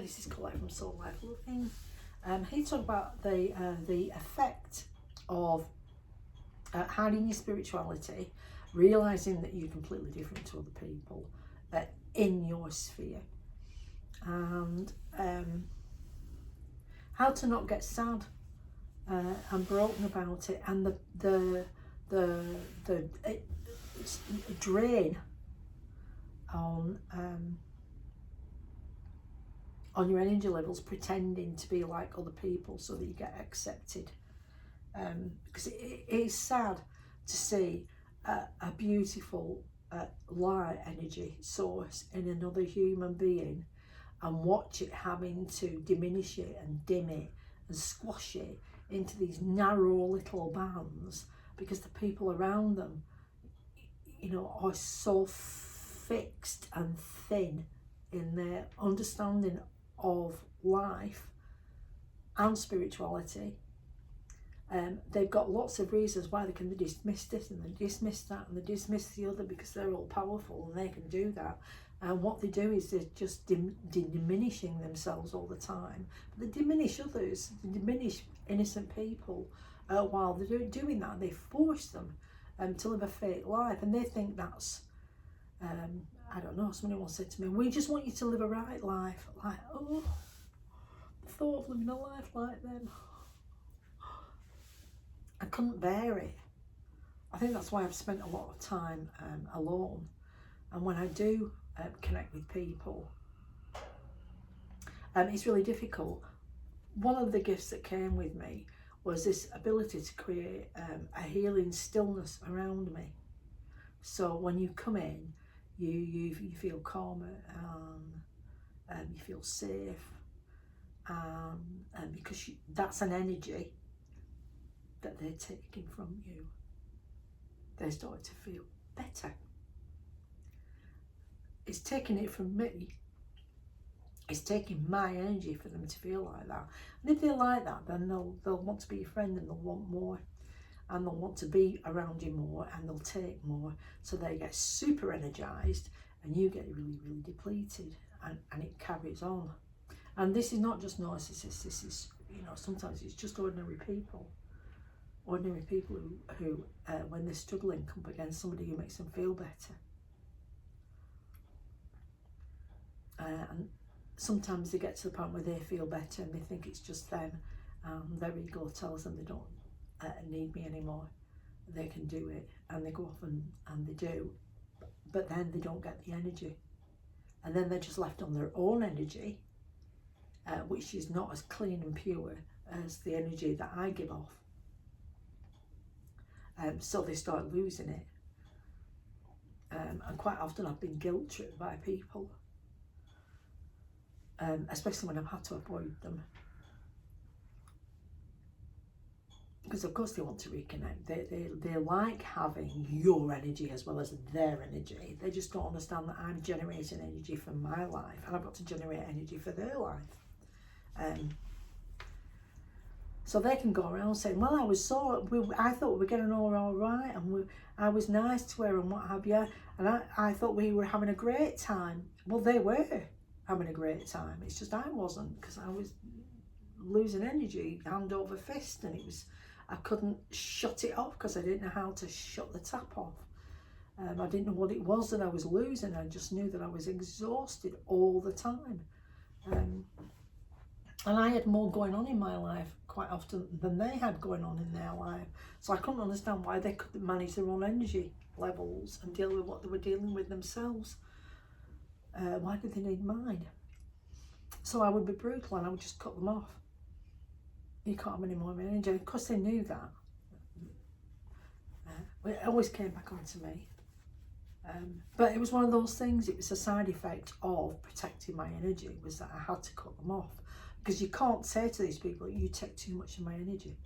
This is Colette from Soul Life Loving. He talked about the effect of hiding your spirituality, realizing that you're completely different to other people in your sphere, and how to not get sad and broken about it, and the drain on your energy levels, pretending to be like other people so that you get accepted. Because it is sad to see a beautiful light energy source in another human being and watch it having to diminish it and dim it and squash it into these narrow little bands because the people around them, you know, are so fixed and thin in their understanding of life and spirituality. They've got lots of reasons why they can dismiss this and they dismiss that and they dismiss the other because they're all powerful and they can do that. And what they do is they're just diminishing themselves all the time. But they diminish others, they diminish innocent people. While they're doing that, they force them to live a fake life, and they think that's I don't know, somebody once said to me, we just want you to live a right life. Like, oh, the thought of living a life like them, I couldn't bear it. I think that's why I've spent a lot of time alone. And when I do connect with people, it's really difficult. One of the gifts that came with me was this ability to create a healing stillness around me. So when you come in, you feel calmer and you feel safe, and because that's an energy that they're taking from you. They start to feel better. It's taking it from me. It's taking my energy for them to feel like that. And if they're like that, then they'll want to be your friend and they'll want more. And they'll want to be around you more and they'll take more. So they get super energized and you get really, really depleted, and it carries on. And this is not just narcissists, this is, you know, sometimes it's just ordinary people. Ordinary people who when they're struggling, come up against somebody who makes them feel better. And sometimes they get to the point where they feel better and they think it's just them. Their ego tells them they don't need me anymore. They can do it, and they go off and they do, but then they don't get the energy, and then they're just left on their own energy, which is not as clean and pure as the energy that I give off. So they start losing it, and quite often I've been guilt tripped by people, especially when I've had to avoid them. Because of course they want to reconnect. They like having your energy as well as their energy. They just don't understand that I'm generating energy for my life and I've got to generate energy for their life. So they can go around saying, well, I thought we were getting all right, and I was nice to her and what have you, and I thought we were having a great time. Well, they were having a great time. It's just I wasn't, because I was losing energy hand over fist, and I couldn't shut it off because I didn't know how to shut the tap off. I didn't know what it was that I was losing. I just knew that I was exhausted all the time. And I had more going on in my life quite often than they had going on in their life. So I couldn't understand why they couldn't manage their own energy levels and deal with what they were dealing with themselves. Why did they need mine? So I would be brutal and I would just cut them off. You can't have any more energy. Of course they knew that. It always came back onto me. But it was one of those things, it was a side effect of protecting my energy, was that I had to cut them off. Because you can't say to these people, you take too much of my energy.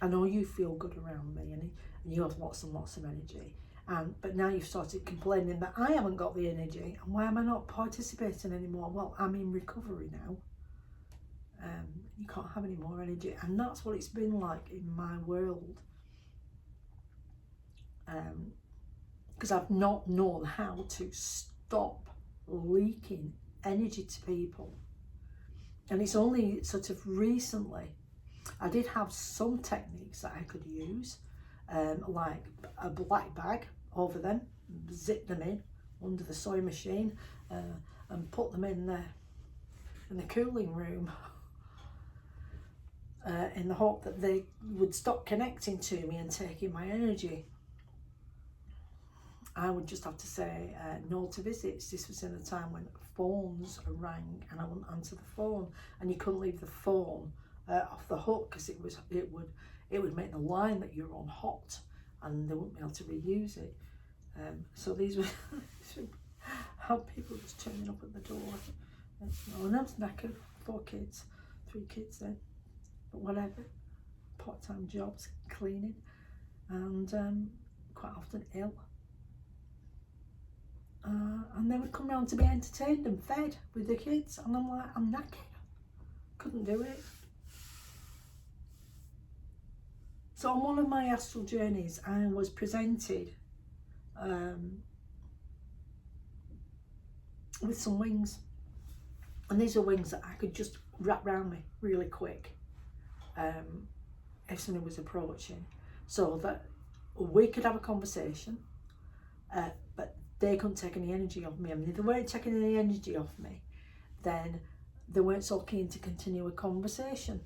I know you feel good around me and you have lots and lots of energy. But now you've started complaining that I haven't got the energy, and why am I not participating anymore? Well, I'm in recovery now. You can't have any more energy, and that's what it's been like in my world. Because I've not known how to stop leaking energy to people. And it's only sort of recently, I did have some techniques that I could use, like a black bag over them, zip them in under the sewing machine, and put them in the cooling room, in the hope that they would stop connecting to me and taking my energy. I would just have to say no to visits. This was in a time when phones rang and I wouldn't answer the phone, and you couldn't leave the phone off the hook because it would make the line that you're on hot, and they wouldn't be able to reuse it. So these were how people just turning up at the door. And I was knackered, 4 kids, 3 kids then, but whatever. Part-time jobs, cleaning, and quite often ill. And they would come round to be entertained and fed with the kids, and I'm like, I'm knackered, couldn't do it. So on one of my astral journeys, I was presented with some wings, and these are wings that I could just wrap around me really quick if someone was approaching, so that we could have a conversation, but they couldn't take any energy off me. I mean, if they weren't taking any energy off me, then they weren't so keen to continue a conversation.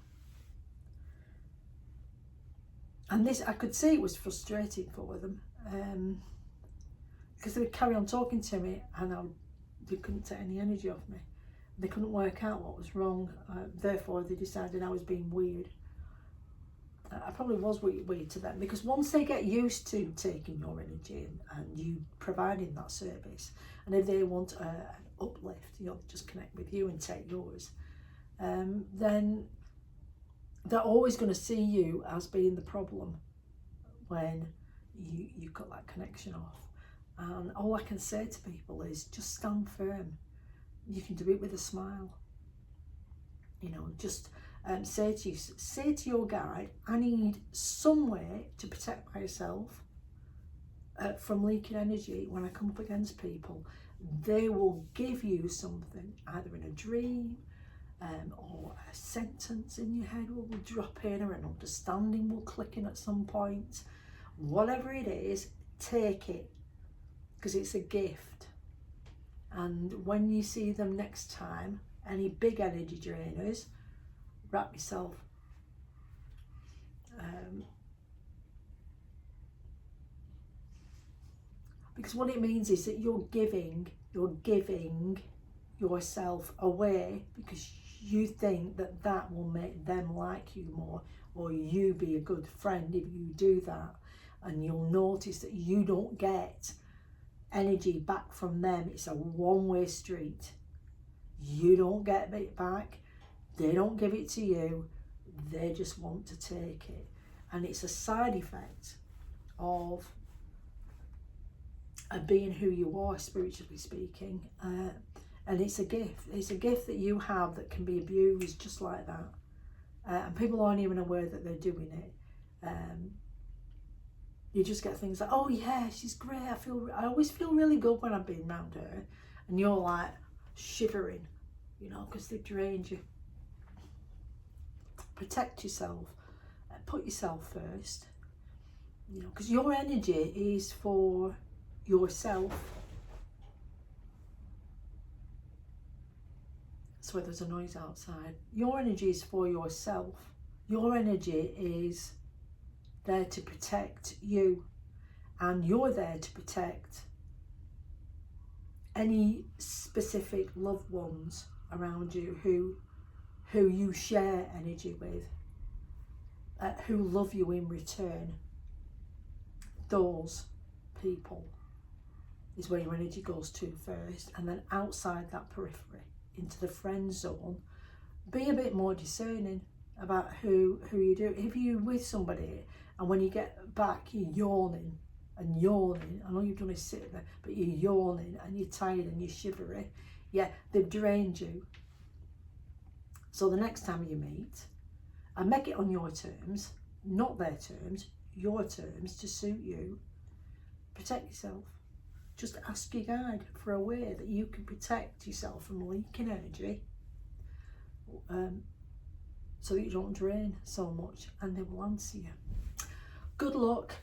And this, I could see it was frustrating for them, because they would carry on talking to me and they couldn't take any energy off me. They couldn't work out what was wrong, therefore they decided I was being weird. I probably was weird to them, because once they get used to taking your energy and you providing that service, and if they want an uplift, just connect with you and take yours, then they're always going to see you as being the problem when you cut that connection off. And all I can say to people is just stand firm. You can do it with a smile. Just say to your guide, I need some way to protect myself from leaking energy when I come up against people. They will give you something, either in a dream, or a sentence in your head will drop in, or an understanding will click in at some point. Whatever it is, take it, because it's a gift. And when you see them next time, any big energy drainers, wrap yourself. Because what it means is that you're giving yourself away, because you think that will make them like you more, or you be a good friend if you do that. And you'll notice that you don't get energy back from them. It's a one-way street. You don't get it back, they don't give it to you, they just want to take it. And it's a side effect of being who you are, spiritually speaking. And it's a gift that you have that can be abused just like that, and people aren't even aware that they're doing it. You just get things like, oh yeah, she's great, I always feel really good when I've been around her, and you're like shivering, because they've drained you. Protect yourself, put yourself first, because your energy is for yourself. So there's a noise outside. Your energy is for yourself. Your energy is there to protect you, and you're there to protect any specific loved ones around you who you share energy with, who love you in return. Those people is where your energy goes to first, and then outside that periphery into the friend zone, be a bit more discerning about who you do. If you're with somebody and when you get back you're yawning, I know you've done is sit there, but you're yawning and you're tired and you're shivery, yeah, they've drained you. So the next time you meet, and make it on your terms, not their terms, your terms to suit you. Protect yourself. Just ask your guide for a way that you can protect yourself from leaking energy. so that you don't drain so much, and they will answer you. Good luck.